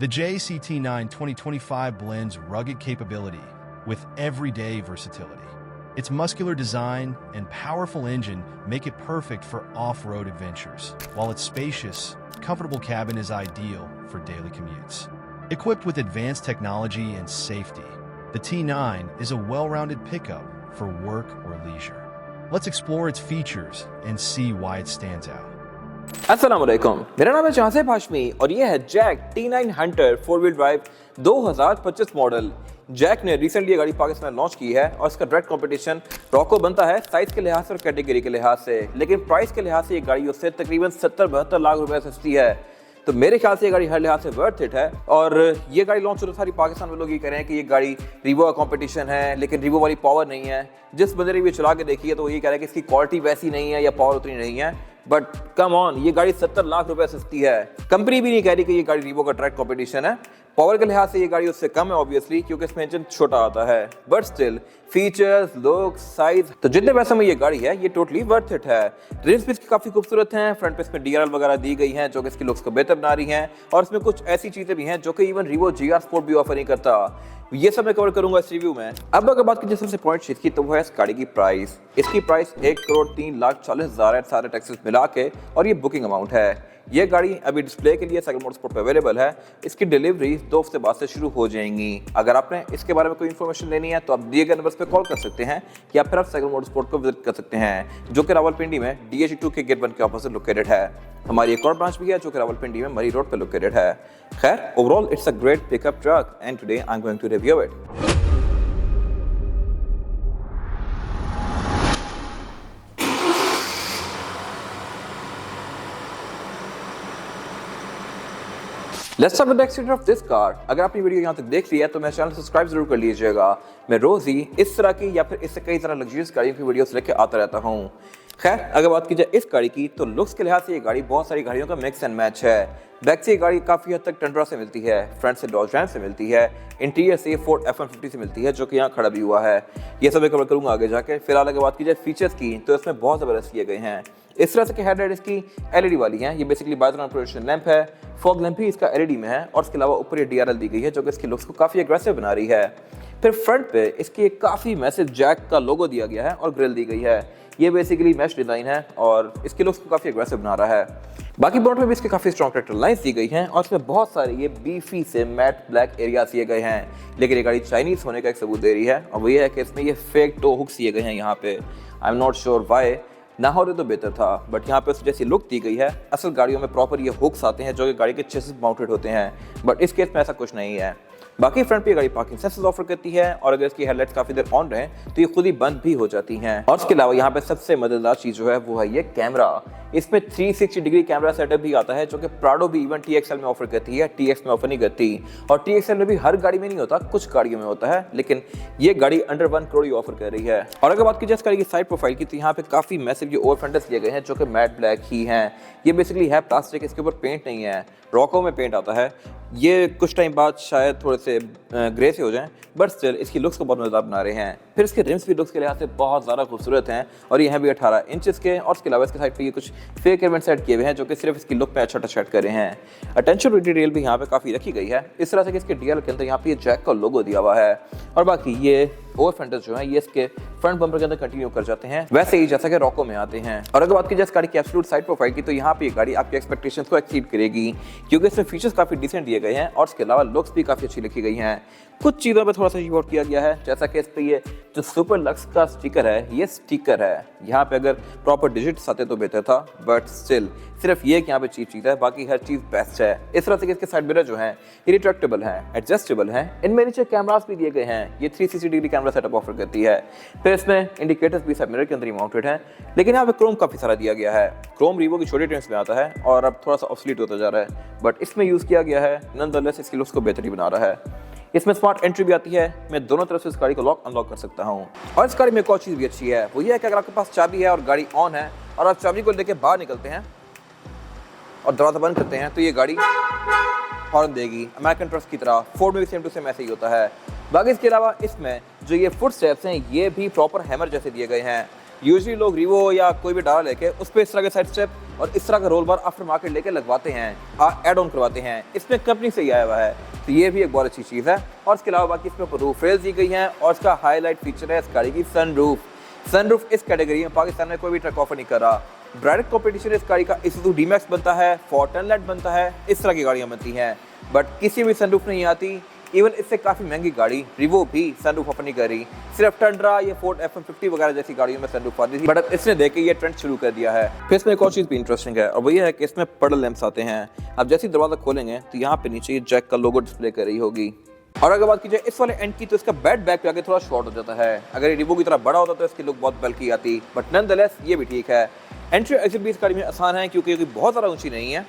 The JCT9 2025 blends rugged capability with everyday versatility. Its muscular design and powerful engine make it perfect for off-road adventures, while its spacious, comfortable cabin is ideal for daily commutes. Equipped with advanced technology and safety, the T9 is a well-rounded pickup for work or leisure. Let's explore its features and see why it stands out. अस्सलामुअलैकुम, मेरा नाम है जहाज़ेब हाशमी और ये है JAC T9 Hunter 4 wheel drive 2025 model. JAC ने recently ये गाड़ी पाकिस्तान में लॉन्च की है और इसका डायरेक्ट कंपटीशन रॉको बनता है साइज के लिहाज से और कैटेगरी के लिहाज से, लेकिन प्राइस के लिहाज से ये गाड़ी उससे तकरीबन 70-72 लाख रुपए सस्ती है। तो मेरे ख्याल से ये गाड़ी हर लिहाज से वर्थ इट है। और ये गाड़ी लॉन्च होते सारी पाकिस्तान में लोग ये कह रहे हैं कि ये गाड़ी रिवो का कंपटीशन है, लेकिन रिवो वाली पावर नहीं है। जिस बंदे ने भी चला के देखी है तो वो ये कह रहा है कि इसकी क्वालिटी वैसी नहीं है या पावर उतनी नहीं है, बट कम ऑन, ये गाड़ी 70 लाख रुपए सस्ती है। कंपनी भी नहीं कह रही कि ये गाड़ी रिवो का ट्रैक कंपटीशन है। पावर के लिहाज से ये गाड़ी उससे कम है ऑब्वियसली, क्योंकि इसमें इंजन छोटा आता है, but still features, look, size, तो जितने पैसे में ये गाड़ी है ये टोटली वर्थ इट है। रिम्स भी इसकी काफी खूबसूरत हैं, फ्रंट पे इसमें DRL वगैरह दी गई हैं जो कि इसकी लुक्स को बेहतर बना रही हैं, और इसमें कुछ ऐसी चीजें भी हैं जो कि इवन रिवो GR स्पोर्ट भी ऑफर नहीं करता। ये सब मैं कवर करूंगा इस रिव्यू में। अब अगर बात की सबसे पॉइंट चीज की तो वो है इस गाड़ी की प्राइस। इसकी प्राइस 1,03,40,000 है सारे टैक्सेस मिला के, और ये बुकिंग अमाउंट है। ये गाड़ी अभी डिस्प्ले के लिए साइकिल मोटरस्पोर्ट पे अवेलेबल है। इसकी डिलीवरी 2 हफ्ते बाद से शुरू हो जाएंगी। अगर आपने इसके बारे में कोई इन्फॉर्मेशन लेनी है तो आप दिए गए नंबर्स पे कॉल कर सकते हैं, या फिर आप साइकिल मोटरस्पोर्ट को विजिट कर सकते हैं, जो कि रावलपिंडी में DH2 के गेट 1 के ऑपोजिट लोकेटेड है। हमारी एक और ब्रांच भी है जो कि रावलपिंडी में मरी रोड पे लोकेटेड है। खैर, overall it's a great pickup truck and today I am going to review it. Let's start with the exterior of this car. अगर आपने वीडियो यहाँ तक देख लिया है तो मेरे चैनल सब्सक्राइब जरूर कर लीजिएगा। मैं रोज ही इस तरह की या फिर इससे कई तरह लग्जरियस गाड़ियों की वीडियोस लेके आता रहता हूँ। खैर, अगर बात की जाए इस गाड़ी की तो लुक्स के लिहाज से ये गाड़ी बहुत सारी गाड़ियों का मिक्स एंड मैच है। बैक से ये गाड़ी काफी हद तक टंड्रा से मिलती है, फ्रंट से डॉज रैम से मिलती है, इंटीरियर से फोर्ड F-150 से मिलती है जो कि यहाँ खड़ा भी हुआ है। ये सब मैं कवर करूंगा आगे जाके। फिलहाल अगर बात की जाए फीचर्स की तो इसमें बहुत जबरदस्त किए गए हैं। इस तरह से कि हेडलाइट इसकी LED वाली है, ये बेसिकली बाइजोन प्रोजेक्शन लैंप है। फॉग लैंप भी इसका LED में है, और इसके अलावा ऊपर ये DRL दी गई है जो कि इसकी लुक्स को काफी एग्रेसिव बना रही है। फिर फ्रंट पे इसकी एक काफी मैसिव जैक का लोगो दिया गया है और ग्रिल दी गई है। ये बेसिकली मैश डिजाइन है और इसकी लुक्स को काफी एग्रेसिव बना रहा है। बाकी बोनट में भी इसके काफी स्ट्रॉन्ग ट्रैक्टर लाइंस दी गई हैं, और इसमें बहुत सारे ये बीफी से मैट ब्लैक एरियाज दिए गए हैं। लेकिन ये गाड़ी चाइनीज होने का एक सबूत दे रही है, और वो ये है कि इसमें ये फेक टो हुक्स दिए गए हैं यहाँ पे। I am not sure why, ना हो रहे तो बेहतर था, बट यहाँ पे जैसी लुक दी गई है। असल गाड़ियों में प्रॉपर ये हुक्स आते हैं जो कि गाड़ी के चेसिस माउंटेड होते हैं, बट इस केस में ऐसा कुछ नहीं है। बाकी फ्रंट पे गाड़ी पार्किंग सेंसर्स ऑफर करती है, और अगर इसकी हेडलाइट्स काफी देर ऑन रहे तो ये खुद ही बंद भी हो जाती हैं। और इसके अलावा यहाँ पे सबसे मजेदार चीज जो है वो है ये कैमरा। इसमें 360 डिग्री कैमरा सेटअप भी आता है जो कि प्राडो भी इवन TXL में ऑफर करती है, TX में ऑफर नहीं करती। और TXL में भी हर गाड़ी में नहीं होता, कुछ गाड़ियों में होता है, लेकिन ये गाड़ी अंडर 1 करोड़ ही ऑफर कर रही है। और अगर बात की जाए इस गाड़ी की साइड प्रोफाइल की तो यहाँ पे काफी मैसिव ये ओवर फेंडर्स दिए गए हैं जो कि मैट ब्लैक ही हैं। ये बेसिकली है प्लास्टिक, इसके ऊपर पेंट नहीं है, रॉको में पेंट आता है। ये कुछ टाइम बाद शायद थोड़े से ग्रे से हो जाएं, बट स्टिल इसकी लुक्स को बहुत मजेदार बना रहे हैं। फिर इसके रिम्स भी लुक्स के लिहाज से बहुत ज़्यादा खूबसूरत हैं, और ये हैं भी 18 इंचेस के। और इसके अलावा इसके साइड पे ये कुछ फेक एलिमेंट सेट किए हुए हैं जो कि सिर्फ इसकी लुक पे अच्छा टच कर रहे हैं। अटेंशन डिटेल भी यहाँ पे काफ़ी रखी गई है। इस तरह से कि इसके DRL के अंदर यहाँ पे ये जैक का लोगो दिया हुआ है, और बाकी ये ओवर फेंडर्स जो है ये इसके फ्रंट बम्पर के अंदर कंटिन्यू कर जाते हैं, वैसे ही जैसा कि रॉको में आते हैं। और अगर बात की जाए इस गाड़ी की एब्सोल्यूट साइड प्रोफाइल की तो यहाँ पे ये गाड़ी आपके एक्सपेक्टेशंस को एक्सीड करेगी, क्योंकि इसमें फीचर्स काफी डिसेंट दिए गए हैं, और इसके अलावा लुक्स भी काफी अच्छी लिखी गई हैं। कुछ चीज़ों पे थोड़ा सा रीवॉर्क किया गया है, जैसा कि इस पे ये जो सुपर लक्स का स्टिकर है, ये स्टिकर है। यहाँ पे अगर प्रॉपर डिजिट्स आते तो बेहतर था, बट स्टिल सिर्फ ये यहाँ पे चीप चीज़ है, बाकी हर चीज़ बेस्ट है। इस तरह से कि इसके साइड मिरर जो हैं ये रिट्रैक्टेबल हैं, एडजस्टेबल हैं। इनमें नीचे कैमरास भी दिए गए हैं, ये 360 डिग्री कैमरा सेटअप ऑफर करती है। फिर इसमें इंडिकेटर्स भी साइड मिरर के अंदर ही माउंटेड हैं, लेकिन यहाँ पे क्रोम काफ़ी सारा दिया गया है। क्रोम रिवो की छोटी ट्रेंड्स में आता है और अब थोड़ा सा ऑब्सोलीट होता जा रहा है, बट इसमें यूज़ किया गया है, नॉनदलेस इसकी लुक्स को बेहतरी बना रहा है। इसमें स्मार्ट एंट्री भी आती है, मैं दोनों तरफ से इस गाड़ी को लॉक अनलॉक कर सकता हूँ। और इस गाड़ी में एक और चीज़ भी अच्छी है, वो ये है कि अगर आपके पास चाबी है और गाड़ी ऑन है और आप चाबी को लेके बाहर निकलते हैं और दरवाजा बंद करते हैं तो ये गाड़ी हॉर्न देगी, अमेरिकन ट्रक्स की तरह। फोर्ड में भी सेम टू सेम ऐसे ही होता है। बाकी इसके अलावा इसमें जो ये फुट स्टेप्स हैं ये भी प्रॉपर हैमर जैसे दिए गए हैं। यूजुअली लोग रिवो या कोई भी डाला लेके उस पर इस तरह के साइड स्टेप और इस तरह का रोल बार आफ्टर मार्केट लेके लगवाते हैं, ऐड ऑन करवाते हैं। इसमें कंपनी से ही आया हुआ है, तो ये भी एक बहुत अच्छी चीज़ है। और इसके अलावा बाकी इसमें रूफ रेल्स दी गई हैं और इसका हाईलाइट फीचर है इस गाड़ी की सनरूफ इस कैटेगरी में पाकिस्तान में कोई भी ट्रक ऑफर नहीं कर रहा। डायरेक्ट कॉम्पिटिशन इस गाड़ी का Isuzu D-Max बनता है, Ford Sunlight बनता है, इस तरह की गाड़ियाँ बनती हैं, बट किसी भी सनरूफ नहीं आती। इवन इससे काफ़ी महंगी गाड़ी रिवो भी सनरूफ ऑफर नहीं कर रही, सिर्फ टंड्रा या फोर्ड F-150 वगैरह जैसी गाड़ियों में सनरूफ आती थी, बट अब इसने देख के ये ट्रेंड शुरू कर दिया है। फिर इसमें एक और चीज़ भी इंटरेस्टिंग है और वो ये है कि इसमें पडल लैंप्स आते हैं। अब जैसे ही दरवाज़ा खोलेंगे तो यहाँ पे नीचे जैक का लोगो डिस्प्ले कर रही होगी। और अगर बात की जाए इस वाले एंड की तो इसका बेड बैक पे आके थोड़ा शॉर्ट हो जाता है। अगर ये रिवो की तरह बड़ा होता तो इसकी लुक बहुत बल्कि आती, बट नॉनदलेस ये भी ठीक है। एंट्री एग्जिट भी इस गाड़ी में आसान है क्योंकि ये बहुत ज़्यादा ऊंची नहीं है।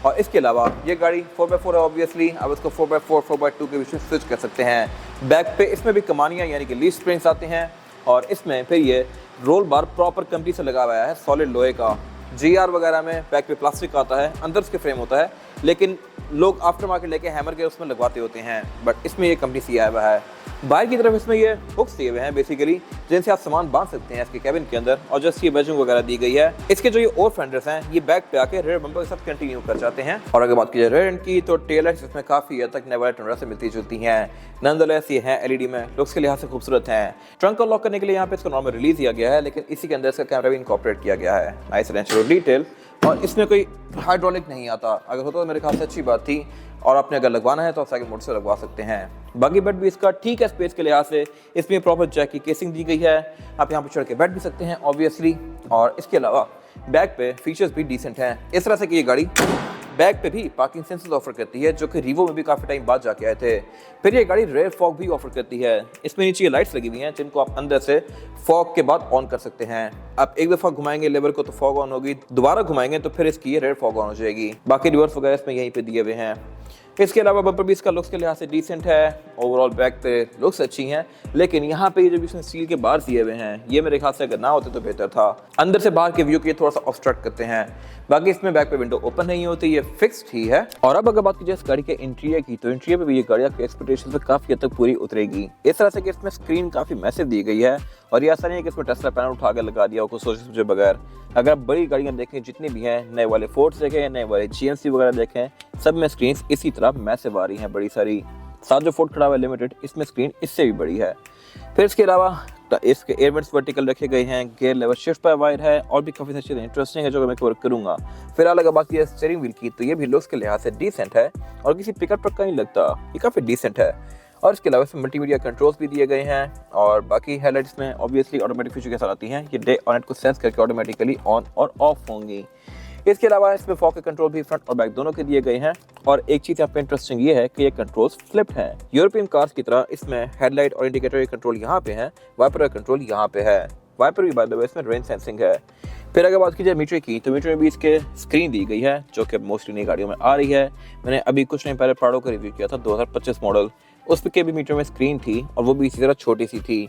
और इसके अलावा ये गाड़ी 4x4 है ऑब्वियसली, अब इसको 4x4 4x2 के बीच में स्विच कर सकते हैं। बैक पे इसमें भी कमानियाँ यानी कि लीफ स्प्रिंग्स आते हैं और इसमें फिर ये रोल बार प्रॉपर कंपनी से लगा हुआ है, सॉलिड लोहे का। GR वगैरह में बैक पे प्लास्टिक आता है, अंदर उसके फ्रेम होता है, लेकिन लोग आफ्टर मार्केट लेके हैमर के उसमें लगवाते होते हैं, बट इसमें ये कंपनी से आया हुआ है। बाहर की तरफ इसमें ये हुक्स दिए हुए हैं बेसिकली, जिनसे आप सामान बांध सकते हैं इसके कैबिन के अंदर, और जस्ट ये बैजिंग वगैरह दी गई है। इसके जो ये और फेंडर्स हैं ये बैक पे आके रेयर बम्पर के साथ कंटिन्यू कर जाते हैं। और अगर बात की जाए रेयर एंड की तो टेल लाइट्स इसमें काफी हद तक नए वाले टंडरा से मिलती जुलती हैं। नॉनदलेस ये है LED में, लुक्स के लिहाज से खूबसूरत हैं। ट्रंक को लॉक करने के लिए यहाँ पे इसका नॉर्मल रिलीज दिया गया है, लेकिन इसी के अंदर इसका कैमरा भी इनकॉर्पोरेट किया गया है। नाइस नेचुरल डिटेल, और इसमें कोई हाइड्रोलिक नहीं आता, अगर होता तो मेरे ख्याल से अच्छी बात थी। और आपने अगर लगवाना है तो आप सेकंड मोड से लगवा सकते हैं। बाकी बेड भी इसका ठीक है स्पेस के लिहाज से, इसमें प्रॉपर जैक की केसिंग दी गई है, आप यहाँ पे चढ़ के बैठ भी सकते हैं ऑब्वियसली। और इसके अलावा बैक पे फीचर्स भी डिसेंट हैं, इस तरह से कि ये गाड़ी बैक पे भी पार्किंग सेंसर्स ऑफर करती है, जो कि रिवो में भी काफ़ी टाइम बाद जाके आए थे। फिर ये गाड़ी रेयर फॉग भी ऑफर करती है, इसमें नीचे ये लाइट्स लगी हुई हैं जिनको आप अंदर से फॉग के बाद ऑन कर सकते हैं। आप एक दफ़ा घुमाएंगे लेवर को तो फॉग ऑन होगी, दोबारा घुमाएंगे तो फिर इसकी ये रेयर फॉग ऑन हो जाएगी। बाकी रिवर्स वगैरह इसमें यहीं पे दिए हुए हैं। इसके अलावा बम्पर भी इसका लुक्स के लिहाज से डिसेंट है, ओवरऑल बैक पे लुक्स अच्छी हैं, लेकिन यहाँ पे ये जो इसमें स्टील के बार दिए हुए हैं ये मेरे ख्याल से अगर ना होते तो बेहतर था। अंदर से बाहर के व्यू के थोड़ा सा ऑब्स्ट्रक्ट करते हैं। बाकी इसमें बैक पे विंडो ओपन नहीं होती, ये फिक्स्ड ही है। और अब अगर बात की जाए इस गाड़ी के इंटीरियर की तो इंटीरियर पे भी ये गाड़ी आपके एक्सपेक्टेशन से काफी हद तक पूरी उतरेगी। इस तरह से कि इसमें स्क्रीन काफी मैसिव दी गई है और ये ऐसा नहीं है कि इसमें टेस्ला पैनल उठा के लगा दिया हो कुछ सोचे समझे बगैर। अगर आप बड़ी गाड़ियां देखें जितनी भी हैं, नए वाले फोर्ड्स देखें, नए वाले GMC वगैरह देखें, सब में स्क्रीन इसी तरह मैसिव आ रही हैं बड़ी सारी। साथ जो फोर्ड खड़ा हुआ है लिमिटेड, इसमें स्क्रीन इससे भी बड़ी है। फिर इसके अलावा इसके एयरवेंट्स वर्टिकल रखे गए हैं, गियर लेवल शिफ्ट पर वायर है और भी काफ़ी सारी चीज़ें इंटरेस्टिंग है जो मैं कवर करूंगा। फिलहाल अगर बात की स्टीयरिंग व्हील की तो ये भी लुक्स के लिहाज से डिसेंट है और किसी पिकअप ट्रक का नहीं लगता, ये काफ़ी डिसेंट है। और इसके अलावा इसमें मल्टीमीडिया कंट्रोल्स भी दिए गए हैं और बाकी हेडलाइट्स में ऑब्वियसली ऑटोमेटिक फीचर के साथ आती हैं, ये डे और नाइट को सेंस करके ऑटोमेटिकली ऑन और ऑफ होंगी। इसके अलावा इसमें फॉग के कंट्रोल भी फ्रंट और बैक दोनों के दिए गए हैं। और एक चीज़ यहाँ पे इंटरेस्टिंग ये है कि ये कंट्रोल्स फ्लिप्ड हैं। यूरोपियन कार्स की तरह इसमें हेडलाइट और इंडिकेटर का कंट्रोल यहाँ पे है, वाइपर का कंट्रोल यहाँ पे है। वाइपर भी बाय द वे इसमें रेन सेंसिंग है। फिर अगर बात की जाए मीटर की तो मीटर में भी इसके स्क्रीन दी गई है जो कि मोस्टली नई गाड़ियों में आ रही है। मैंने अभी कुछ टाइम पहले प्राडो का रिव्यू किया था 2025 मॉडल, उस के भी मीटर में स्क्रीन थी और वो भी इसी तरह छोटी सी थी।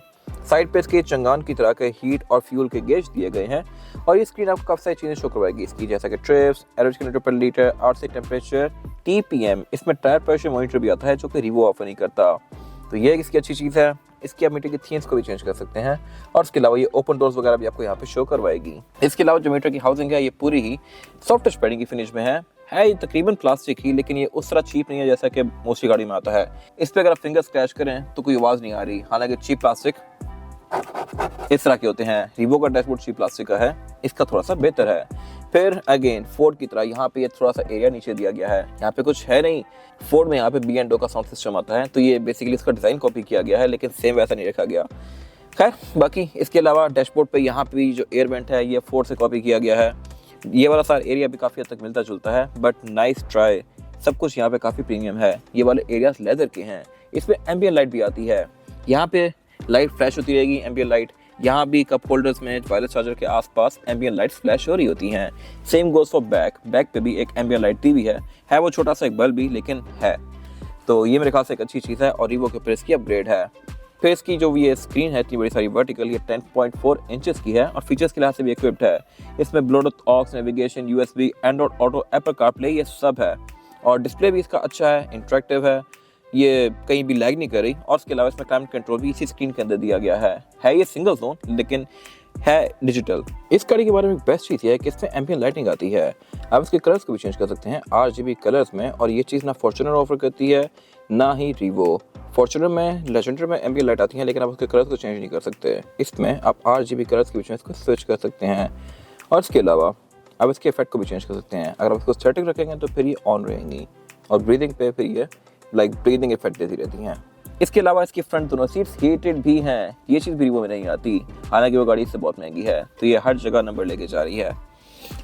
साइड पे इसके चंगान की तरह के हीट और फ्यूल के गेज दिए गए हैं और ये स्क्रीन आपको काफ़ी सारी चीज़ें शो करवाएगी इसकी, जैसा कि ट्रिप्स, एवरेज किलोमीटर पर लीटर, आउटसाइड टेम्परेचर, TPM। इसमें टायर प्रेशर मॉनिटर भी आता है जो कि रिवो ऑफर नहीं करता, तो ये इसकी अच्छी चीज़ है। इसकी आप मीटर की थीम्स को भी चेंज कर सकते हैं और इसके अलावा ये ओपन डोर्स वगैरह भी आपको यहाँ पे शो करवाएगी। इसके अलावा जो मीटर की हाउसिंग है ये पूरी ही सॉफ्ट टच पैडिंग की फिनिश में है ये तकरीबन प्लास्टिक ही, लेकिन ये उस तरह चीप नहीं है जैसा कि मोस्टली गाड़ी में आता है। इस पर अगर आप फिंगर स्क्रैच करें तो कोई आवाज़ नहीं आ रही, हालांकि चीप प्लास्टिक इस तरह के होते हैं। रिवो का डैशबोर्ड चीप प्लास्टिक का है, इसका थोड़ा सा बेहतर है। फिर अगेन फोर्ड की तरह यहाँ पे ये थोड़ा सा एरिया नीचे दिया गया है, यहाँ पे कुछ है नहीं। फोर्ड में यहाँ पे B&O का साउंड सिस्टम आता है, तो ये बेसिकली इसका डिज़ाइन कॉपी किया गया है, लेकिन सेम वैसा नहीं रखा गया। खैर बाकी इसके अलावा डैशबोर्ड पे यहाँ पे जो एयर वेंट है ये फोर्ड से कॉपी किया गया है। ये वाला सारा एरिया भी काफ़ी हद तक मिलता जुलता है, बट नाइस ट्राई, सब कुछ यहाँ पे काफ़ी प्रीमियम है। ये वाले एरियाज लेदर के हैं। इसमें एम्बियंट लाइट भी आती है, यहाँ पे लाइट फ्लैश होती रहेगी एम्बियंट लाइट। यहाँ भी कप होल्डर्स में वायरलेस चार्जर के आसपास एम्बियंट लाइट्स फ्लैश हो रही होती हैं। सेम गोज फॉर बैक पे भी एक एम्बियंट लाइट दी हुई है वो छोटा सा एक बल्ब भी, लेकिन है। तो ये मेरे ख्याल से एक अच्छी चीज़ है और रिवो के प्रेस की अपग्रेड है। फिर इसकी जो ये स्क्रीन है इतनी बड़ी सारी वर्टिकल, ये 10.4 इंचेस की है और फीचर्स के लिहाज से भी इक्विप्ड है। इसमें Bluetooth, aux, navigation, USB, Android auto, Apple CarPlay, ये सब है। और डिस्प्ले भी इसका अच्छा है, इंटरेक्टिव है, ये कहीं भी लैग नहीं कर रही। और इसके अलावा इसमें क्लाइमेट कंट्रोल भी इसी स्क्रीन के अंदर दिया गया है। ये सिंगल जोन, लेकिन है डिजिटल। इस गाड़ी के बारे में बेस्ट चीज़ ये है कि इसमें एम्बिएंट लाइटिंग आती है। आप इसके कलर्स को भी चेंज कर सकते हैं RGB कलर्स में, और ये चीज़ ना फॉर्च्यूनर ऑफर करती है ना ही रीवो। फॉर्च्यूनर में, लेजेंडर में एम्बिएंट लाइट आती है, लेकिन आप उसके कलर्स को चेंज नहीं कर सकते। इसमें आप RGB कलर्स के बीच में इसको स्विच कर सकते हैं, और इसके अलावा आप इसके इफेक्ट को भी चेंज कर सकते हैं। अगर आप इसको स्टैटिक रखेंगे तो फिर ये ऑन रहेंगी, और ब्रीदिंग पे फिर ये ब्रीदिंग इफेक्ट देती रहती हैं। इसके अलावा इसकी फ्रंट दोनों सीट्स हीटेड भी हैं, ये चीज़ भी रीवो में नहीं आती, हालांकि वो गाड़ी इससे बहुत महंगी है, तो ये हर जगह नंबर लेके जा रही है।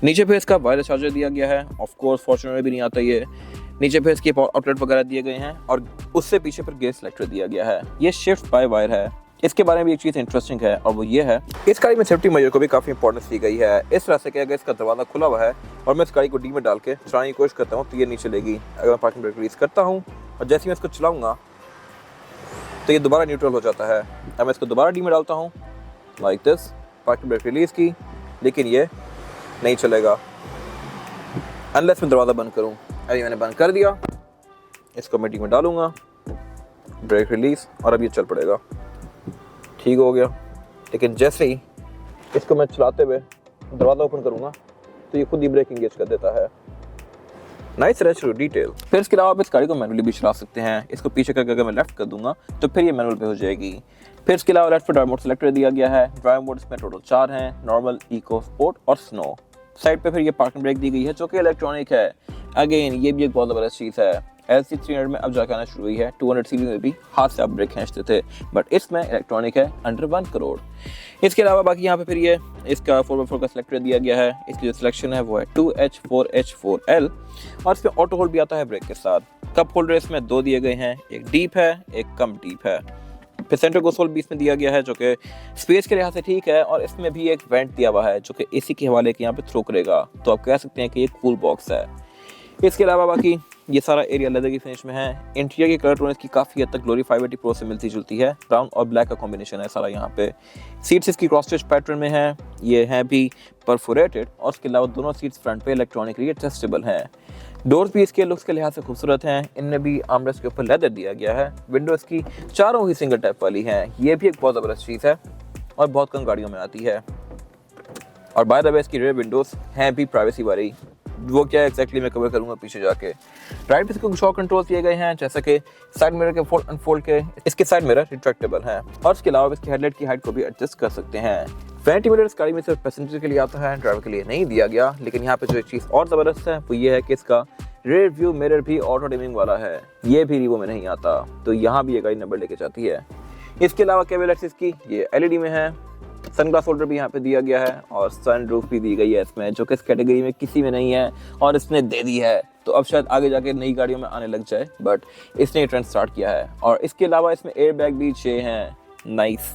नीचे पे इसका वायरलेस चार्जर दिया गया है, ऑफ कोर्स फॉर्च्यूनर में भी नहीं आता ये। नीचे पे इसके पावर आउटलेट वगैरह दिए गए हैं, और उससे पीछे पर गेयर सेलेक्टर दिया गया है। ये शिफ्ट बाय वायर है। इसके बारे में भी एक चीज़ इंटरेस्टिंग है, और वो ये है, इस गाड़ी में सेफ्टी मेजर को भी काफ़ी इंपॉर्टेंस दी गई है। इस तरह से कि अगर इसका दरवाज़ा खुला हुआ है और मैं इस गाड़ी को डी में डाल के चलाने की कोशिश करता हूँ तो ये नीचे लेगी। अगर मैं पार्किंग ब्रेक रिलीज करता हूँ और जैसे ही मैं इसको चलाऊँगा तो ये दोबारा न्यूट्रल हो जाता है। अब मैं इसको दोबारा डी में डालता हूँ like this, parking brake release की, लेकिन ये नहीं चलेगा अनलेस मैं दरवाज़ा बंद करूँ। अभी मैंने बंद कर दिया, इसको मैं डी में डालूँगा, ब्रेक रिलीज, और अब ये चल पड़ेगा, ठीक हो गया। लेकिन जैसे ही इसको मैं चलाते हुए दरवाज़ा ओपन करूँगा तो ये खुद ही ब्रेक इंगेज कर देता है। Nice retro detail. फिर इसके अलावा आप इस गाड़ी को मैनुअली भी चला सकते हैं। इसको पीछे करके अगर मैं लेफ्ट कर दूंगा तो फिर ये मैनुअल पे हो जाएगी। फिर इसके अलावा लेफ्ट पे ड्राइव मोड सेलेक्ट दिया गया है। ड्राइव मोड इसमें टोटल 4 हैं, नॉर्मल, इको, स्पोर्ट और स्नो। साइड पे फिर ये पार्किंग ब्रेक दी गई है जो कि इलेक्ट्रॉनिक है। अगेन ये भी एक बहुत ज़बरदस्त चीज़ है। LC300 में अब जाकर आना शुरू हुई है, 200 सीरीज में भी हाथ से आप ब्रेक खींचते थे, बट इसमें इलेक्ट्रॉनिक है अंडर 1 करोड़। इसके अलावा बाकी यहाँ पे फिर ये इसका 4x4 का सिलेक्टर दिया गया है। इसकी जो सिलेक्शन है वो है 2H4H4L, और इसमें ऑटो होल्ड भी आता है ब्रेक के साथ। कप होल्डर इसमें 2 दिए गए हैं, एक डीप है, एक कम डीप है। फिर सेंटर कंसोल भी इसमें दिया गया है जो कि स्पेस के लिहाज से ठीक है, और इसमें भी एक वेंट दिया हुआ है जो कि AC के हवाले के यहाँ पे थ्रो करेगा, तो आप कह सकते हैं कि ये कूल बॉक्स है। इसके अलावा बाकी ये सारा एरिया लेदर की फिनिश में है। इंटीरियर की कलर टोन इसकी काफ़ी हद तक ग्लोरी 580 प्रो से मिलती जुलती है। ब्राउन और ब्लैक का कॉम्बिनेशन है सारा यहाँ पे। सीट्स इसकी क्रॉस स्टिच पैटर्न में है, ये है भी परफोरेटेड, और इसके अलावा दोनों सीट्स फ्रंट पे इलेक्ट्रॉनिकली एडजस्टेबल हैं। डोर्स भी इसके लुक्स के लिहाज से खूबसूरत हैं। इनमें भी आर्मरेस्ट के ऊपर लेदर दिया गया है। विंडोज़ की चारों ही सिंगल टैप वाली हैं, ये भी एक बहुत ज़बरदस्त चीज़ है और बहुत कम गाड़ियों में आती है। और बाय द वे इसकी रेयर विंडोज़ हैं भी प्राइवेसी वाली, वो क्या है एक्जैक्टली मैं कवर करूंगा पीछे जाके। राइट पे इसको शॉक कंट्रोल्स दिए गए हैं, जैसे कि साइड मिरर के फोल्ड अनफोल्ड के, इसके साइड मिरर रिट्रैक्टेबल हैं, और इसके अलावा इसकी हेडलाइट की हाइट को भी एडजस्ट कर सकते हैं। वैनिटी मिरर इस गाड़ी में सिर्फ पैसेंजर के लिए आता है, ड्राइवर के लिए नहीं दिया गया। लेकिन यहाँ पे जो एक चीज़ और ज़बरदस्त है वो ये है कि इसका रेयर व्यू मिरर भी ऑटो डिमिंग वाला है, ये भी रीवो में नहीं आता, तो यहाँ भी ये गाड़ी नंबर लेके जाती है। इसके अलावा केबल एक्सिस की ये LED में है। सनग्लास होल्डर भी यहाँ पे दिया गया है, और सन रूफ भी दी गई है इसमें, जो कि इस कैटेगरी में किसी में नहीं है और इसने दे दी है, तो अब शायद आगे जाके नई गाड़ियों में आने लग जाए, बट इसने ये ट्रेंड स्टार्ट किया है। और इसके अलावा इसमें एयर बैग भी 6 हैं, नाइस।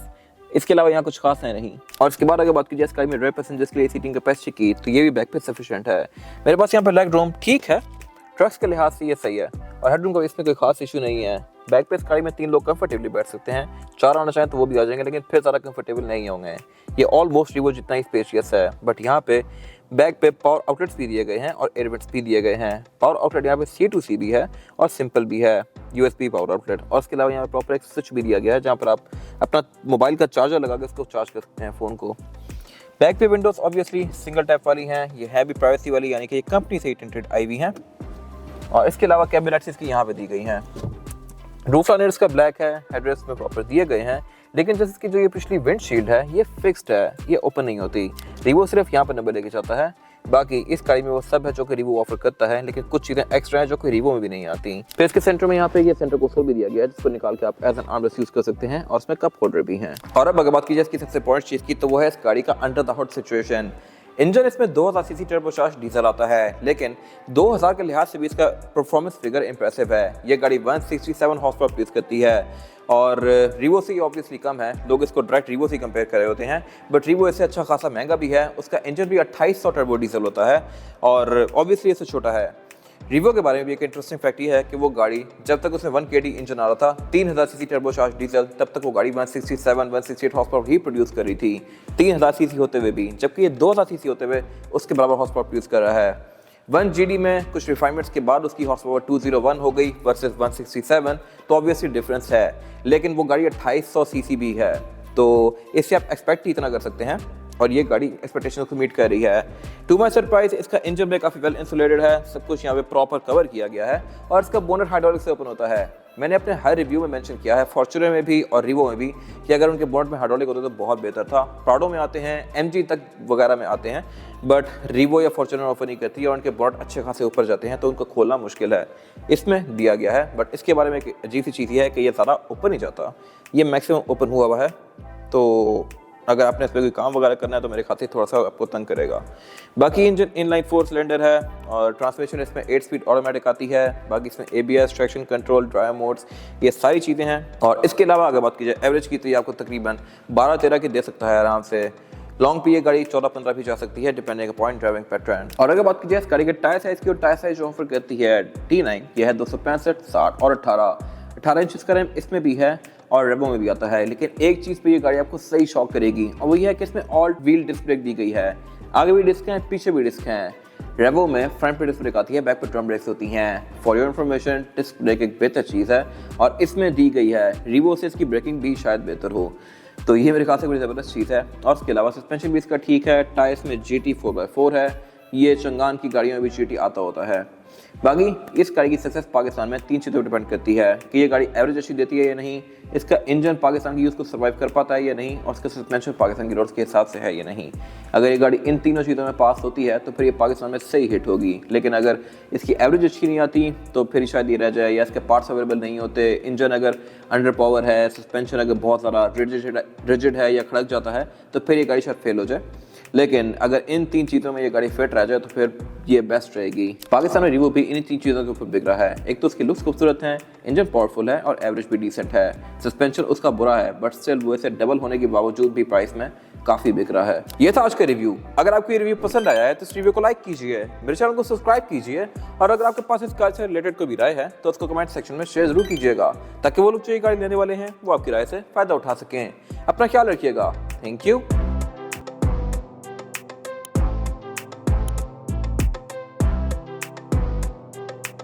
इसके अलावा यहाँ कुछ खास है नहीं। और इसके बाद अगर बात की जाए इस गाड़ी में रेयर पैसेंजर्स के लिए सीटिंग कैपेसिटी की, तो ये भी बैक पे सफिशिएंट है। मेरे पास यहाँ पे लेग रूम ठीक है, ट्रक्स के लिहाज से ये सही है, और हेडरूम का इसमें कोई खास इशू नहीं है। बैक पे इस गाड़ी में 3 लोग कंफर्टेबली बैठ सकते हैं, 4 आना चाहें तो वो भी आ जाएंगे, लेकिन फिर ज़्यादा कंफर्टेबल नहीं होंगे। ये ऑलमोस्ट रीवो जितना ही स्पेशियस है, बट यहाँ पे बैक पे पावर आउटलेट्स भी दिए गए हैं और एयरवेंट्स भी दिए गए हैं। पावर आउटलेट यहाँ पे C2C भी है और सिंपल भी है, USB पावर आउटलेट। और इसके अलावा यहाँ पे प्रॉपर एक स्विच भी दिया गया है जहाँ पर आप अपना मोबाइल का चार्जर लगा के इसको चार्ज कर सकते हैं फ़ोन को। बैक पे विंडोज़ ऑब्वियसली सिंगल टैप वाली हैं, ये है भी प्राइवेसी वाली, यानी कि ये कंपनी से ही टिंटेड आई हुई हैं। और इसके अलावा कैबिन लाइट्स इसकी यहाँ पे दी गई हैं। रूफ लाइनर इसका ब्लैक है, हेडरेस्ट में प्रॉपर दिए गए हैं, लेकिन जैसे इसकी जो ये पिछली विंडशील्ड है ये फिक्स्ड है, ये ओपन नहीं होती। रीवो सिर्फ यहाँ पर नंबर लेके जाता है, बाकी इस गाड़ी में वो सब है जो कि रीवो ऑफर करता है, लेकिन कुछ चीज़ें एक्स्ट्रा हैं जो कि रीवो में भी नहीं आती। फिर इसके सेंटर में यहाँ पे ये सेंटर कंसोल भी दिया गया है, जिसको निकाल के आप एज एन आर्मरेस्ट यूज कर सकते हैं, और उसमें कप होल्डर भी हैं। और अब अगर बात की जाए इसकी सबसे इंपॉर्टेंट चीज़ की, तो वो है इस गाड़ी का under the hood situation. Engine इसमें 2000 सीसी टर्बोचार्ज डीजल आता है, लेकिन 2000 के लिहाज से भी इसका परफॉर्मेंस फिगर इंप्रेसिव है। ये गाड़ी 167 हॉर्स पावर प्रोड्यूस करती है, और रीवो से ऑब्वियसली कम है। लोग इसको डायरेक्ट रीवो से कंपेयर कर रहे होते हैं, बट रीवो इससे अच्छा खासा महंगा भी है। उसका इंजन भी 2800 टर्बो डीजल होता है, और ऑब्वियसली इससे छोटा है। रीवो के बारे में भी एक इंटरेस्टिंग फैक्ट ये है कि वो गाड़ी जब तक उसमें 1 kg इंजन आ रहा था, 3000 सीसी टर्बोचार्ज डीजल, तब तक वो गाड़ी 168 हॉर्स पावर ही प्रोड्यूस कर रही थी, 3000 सीसी होते हुए भी, जबकि ये 2000 सीसी होते हुए उसके बराबर हॉर्स पावर प्रोड्यूस कर रहा है। 1 GD में कुछ रिफाइनमेंट्स के बाद उसकी हॉर्स पावर 201 हो गई वर्सेस 167, तो ऑब्वियसली डिफरेंस है, लेकिन वो गाड़ी 2800 सीसी भी है, तो इससे आप एक्सपेक्ट ही इतना कर सकते हैं। और ये गाड़ी एक्सपेक्टेशन को मीट कर रही है। टू माई सरप्राइज इसका इंजन में काफ़ी वेल इंसुलेटेड है, सब कुछ यहाँ पे प्रॉपर कवर किया गया है और इसका बोनट हाइड्रोलिक से ओपन होता है। मैंने अपने हर रिव्यू में मेंशन किया है, फॉर्च्यूनर में भी और रिवो में भी, कि अगर उनके बोनट में हाइड्रोलिक होता तो बहुत बेहतर था। प्राडो में आते हैं, एमजी तक वगैरह में आते हैं, बट रिवो या फॉर्च्यूनर ऑफर नहीं करती है और उनके बोनट अच्छे खासे ऊपर जाते हैं तो उनको खोलना मुश्किल है। इसमें दिया गया है, बट इसके बारे में एक अजीब सी चीज़ ये है कि ये ज़्यादा ओपन नहीं जाता, ये मैक्सिमम ओपन हुआ है। तो अगर आपने इस पर कोई काम वगैरह करना है तो मेरे ख्याल से थोड़ा सा आपको तंग करेगा। बाकी इंजन इनलाइन 4 सिलेंडर है और ट्रांसमिशन इसमें 8 स्पीड ऑटोमेटिक आती है। बाकी इसमें ABS, traction control, drive modes, ये सारी चीज़ें हैं। और इसके अलावा अगर बात की जाए एवरेज की तो ये आपको तकरीबन 12-13 की दे सकता है आराम से। लॉन्ग पे ये गाड़ी 14-15 भी जा सकती है डिपेंडिंग अपॉन ड्राइविंग पैटर्न। और अगर बात की जाए इस गाड़ी के टायर साइज की, और टायर साइज जो ऑफर करती है T9, ये है 265, 60 और 18 इंच का रैम इसमें भी है और रेवो में भी आता है। लेकिन एक चीज़ पे ये गाड़ी आपको सही शॉक करेगी और वो ये है कि इसमें ऑल व्हील डिस्क ब्रेक दी गई है। आगे भी डिस्क हैं, पीछे भी डिस्क हैं। रेवो में फ्रंट पे डिस्क ब्रेक आती है, बैक पे ड्रम ब्रेक्स होती हैं। For your information, disc brake एक बेहतर चीज़ है और इसमें दी गई है। रिवो से इसकी ब्रेकिंग भी शायद बेहतर हो, तो ये मेरे ख्याल से बड़ी ज़बरदस्त चीज़ है। और उसके अलावा सस्पेंशन भी इसका ठीक है। टायर्स में GT 4x4 है, ये चंगान की गाड़ियों में भी GT आता होता है। बाकी इस गाड़ी की सक्सेस पाकिस्तान में 3 चीज़ों पर डिपेंड करती है कि ये गाड़ी एवरेज अच्छी देती है या नहीं, इसका इंजन पाकिस्तान की यूज़ को सर्वाइव कर पाता है या नहीं, और इसका सस्पेंशन पाकिस्तान की रोड्स के हिसाब से है या नहीं। अगर ये गाड़ी इन तीनों चीज़ों में पास होती है तो फिर ये पाकिस्तान में सही हिट होगी। लेकिन अगर इसकी एवरेज अच्छी नहीं आती तो फिर शायद ये रह जाए, या इसके पार्ट्स अवेलेबल नहीं होते, इंजन अगर अंडर पावर है, सस्पेंशन अगर बहुत ज़्यादा रिजिड है या खड़क जाता है तो फिर ये गाड़ी शायद फेल हो जाए। लेकिन अगर इन 3 चीज़ों में ये गाड़ी फिट रह जाए तो फिर ये बेस्ट रहेगी। पाकिस्तान में रिवो भी इन्हीं 3 चीज़ों के ऊपर बिक रहा है। एक तो उसकी लुक्स खूबसूरत हैं, इंजन पावरफुल है और एवरेज भी डिसेंट है। सस्पेंशन उसका बुरा है बट स्टिल वो इसे डबल होने के बावजूद भी प्राइस में काफ़ी बिक रहा है। ये था आज का रिव्यू। अगर आपको ये रिव्यू पसंद आया है तो इस रिव्यू को लाइक कीजिए, मेरे चैनल को सब्सक्राइब कीजिए, और अगर आपके पास इस कार से रिलेटेड कोई भी राय है तो उसको कमेंट सेक्शन में शेयर जरूर कीजिएगा, ताकि वो लोग जो ये गाड़ी लेने वाले हैं वो आपकी राय से फ़ायदा उठा सकें। अपना ख्याल रखिएगा। Thank you.